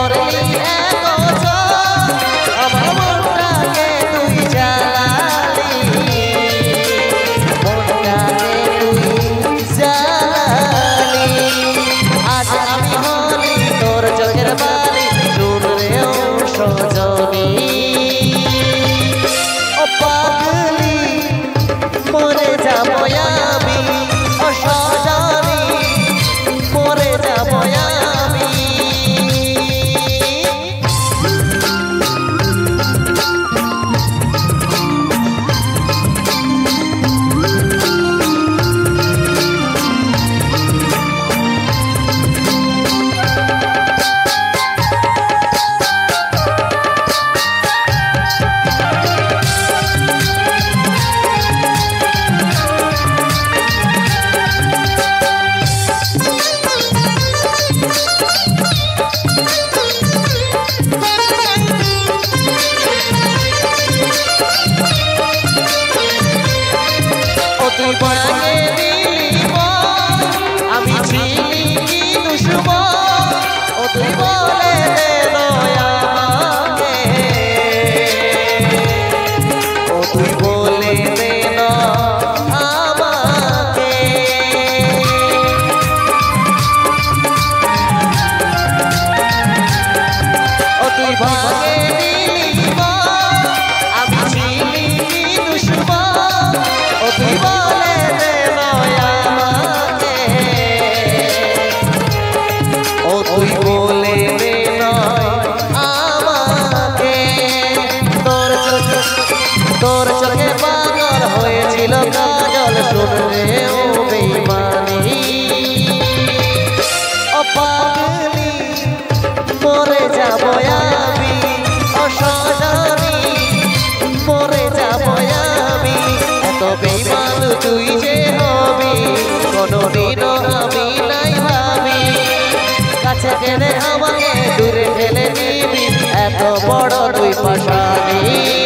করলি এত আমার মনটাকে তুই জ্বালালি মনটাকে তুই জ্বালালি আজ আমি হলি তোর চোখের বালি শুনলেও সজনী ও পাগলি মরে যাবো আমি ও সজনী মরে যাবো আমি আমি ছিলি কি দুশ্মন ও তুই বলে দে আমাকে ও তুই বলে দে আমাকে ও তুই ভাগে আমি ছিলি কি দুশ্মন ও তুই বলে দে তুই বলে দে আমাকে তোর চোখে পাগল হয়েছিল কাজল শুনলে ও বেঈমানি ও পাগলি মরে যাবো আমি ও সজনী মরে যাবো আমি এত বেঈমান তুই যে হবি কোনদিনও আমি নাই ভাবি কাছে টেনে আমাকে দূরে ঠেলে নিবি এত বড় তুই পাশানি